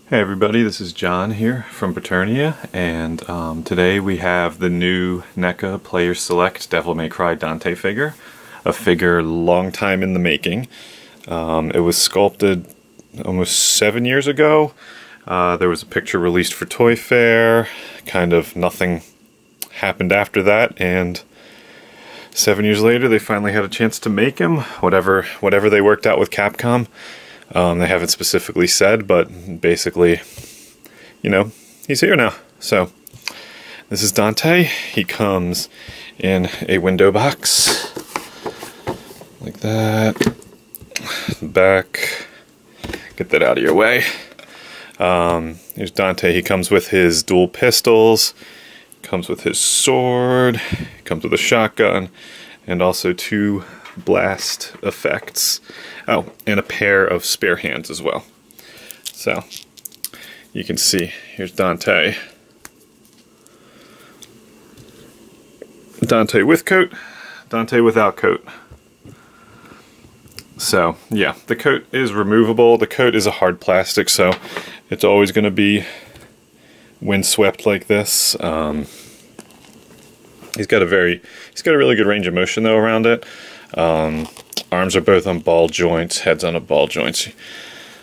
Hey everybody, this is John here from Paternia, and today we have the new NECA Player Select Devil May Cry Dante figure. A figure long time in the making. It was sculpted almost 7 years ago. There was a picture released for Toy Fair. Kind of nothing happened after that, and 7 years later they finally had a chance to make him. Whatever they worked out with Capcom. They haven't specifically said, but basically, you know, he's here now. So, this is Dante. He comes in a window box, like that. Back, get that out of your way. Here's Dante. He comes with his dual pistols, comes with his sword, comes with a shotgun, and also 2 blast effects. Oh, and a pair of spare hands as well. So, you can see, here's Dante. Dante with coat, Dante without coat. So, yeah, the coat is removable. The coat is a hard plastic, so it's always going to be windswept like this. He's got a really good range of motion though around it. Arms are both on ball joints, head's on a ball joint.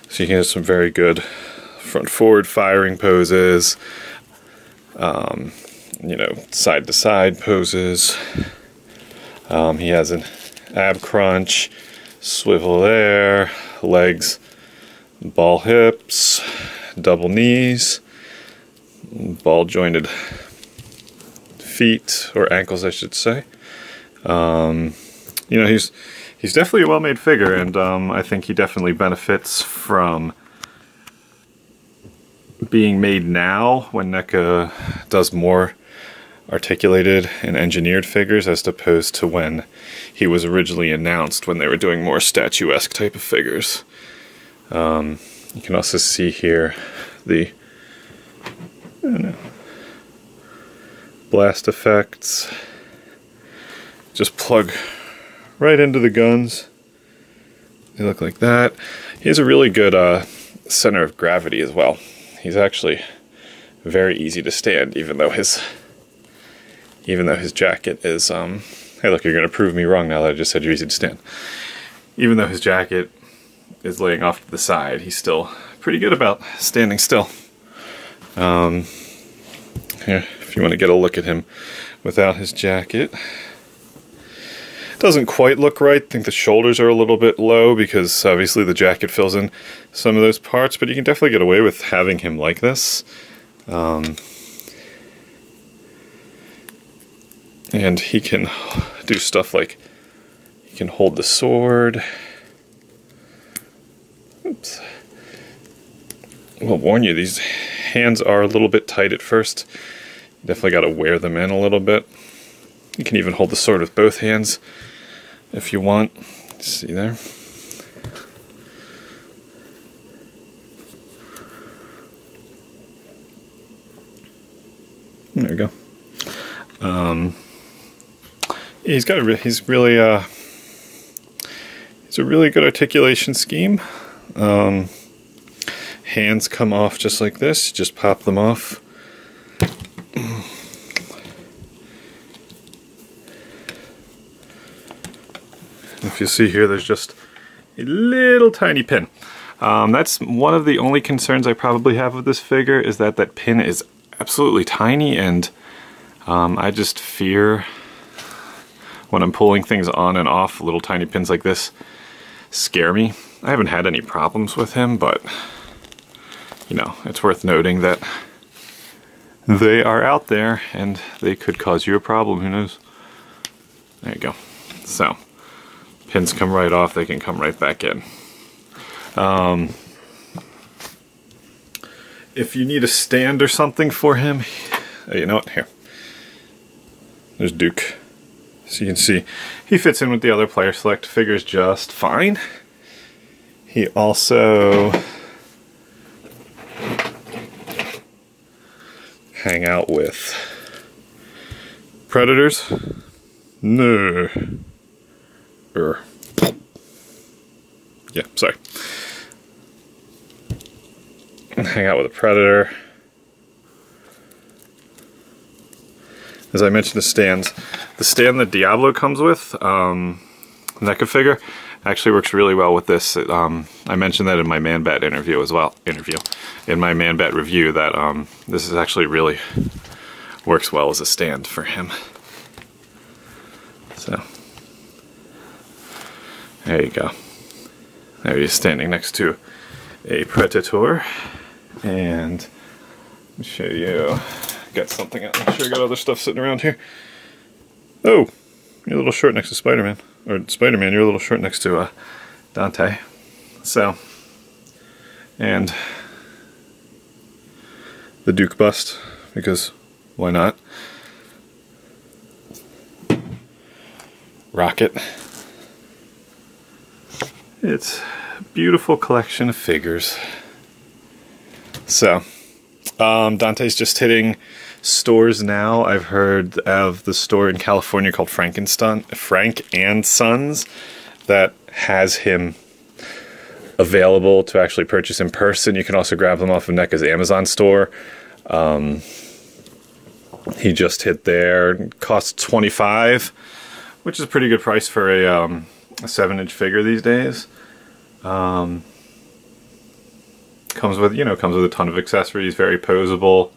So you can have some very good front-forward firing poses, you know, side-to-side poses. He has an ab crunch, swivel there, legs, ball hips, double knees, ball jointed feet, or ankles I should say. You know, he's definitely a well-made figure, and I think he definitely benefits from being made now when NECA does more articulated and engineered figures as opposed to when he was originally announced, when they were doing more statuesque type of figures. You can also see here the blast effects. Just plug right into the guns. They look like that. He has a really good center of gravity as well. He's actually very easy to stand, even though his jacket is hey look, you're gonna prove me wrong now that I just said you're easy to stand. Even though his jacket is laying off to the side, he's still pretty good about standing still. Here, if you want to get a look at him without his jacket. Doesn't quite look right. I think the shoulders are a little bit low because obviously the jacket fills in some of those parts, but you can definitely get away with having him like this. And he can do stuff like he can hold the sword. Oops. I'll warn you, these hands are a little bit tight at first. You definitely got to wear them in a little bit. You can even hold the sword with both hands if you want. See there? There we go. He's really it's a really good articulation scheme. Hands come off just like this. Just pop them off. If you see here, there's just a little tiny pin. That's one of the only concerns I probably have with this figure, is that that pin is absolutely tiny, and I just fear when I'm pulling things on and off, little tiny pins like this scare me. I haven't had any problems with him, but you know, it's worth noting that they are out there and they could cause you a problem, who knows? There you go. So, pins come right off, they can come right back in. If you need a stand or something for him, you know what, here. There's Duke. So you can see, he fits in with the other Player Select figures just fine. He also hang out with Predators. No. Yeah, sorry. hang out with a predator. As I mentioned, the stands. The stand that Diablo comes with, NECA figure, actually works really well with this. I mentioned that in my Man-Bat interview as well. In my Man-Bat review, that this is actually really works well as a stand for him. So there you go. There he is standing next to a Predator, and let me show you. Got something out. I'm sure I got other stuff sitting around here. Oh, you're a little short next to Spider-Man. Or Spider-Man, you're a little short next to Dante. So, and the Duke bust, because why not? Rocket. It's a beautiful collection of figures. So, Dante's just hitting stores now. I've heard of the store in California called Frank and Sons that has him available to actually purchase in person. You can also grab them off of NECA's Amazon store. He just hit there. Costs $25, which is a pretty good price for a 7-inch figure these days. Comes with a ton of accessories, very posable.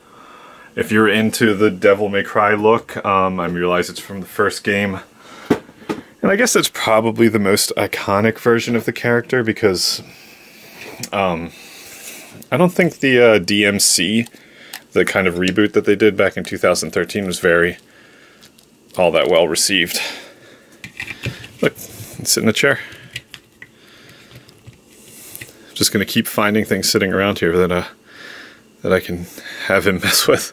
If you're into the Devil May Cry look, I realize it's from the first game. And I guess that's probably the most iconic version of the character, because I don't think the DMC, the kind of reboot that they did back in 2013, was all that well received. Look, sit in a chair. Just gonna keep finding things sitting around here that I can have him mess with.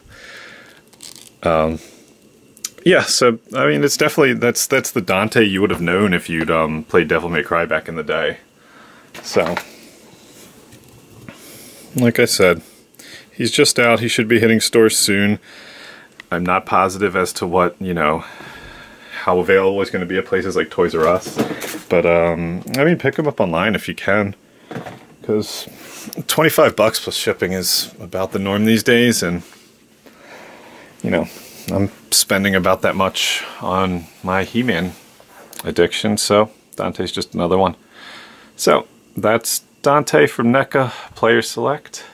Yeah, so I mean, it's definitely that's the Dante you would have known if you'd played Devil May Cry back in the day. So, like I said, he's just out. He should be hitting stores soon. I'm not positive as to what, how available he's going to be at places like Toys R Us. But I mean, pick him up online if you can, because $25 plus shipping is about the norm these days, and I'm spending about that much on my He-Man addiction, so Dante's just another one. So that's Dante from NECA Player Select.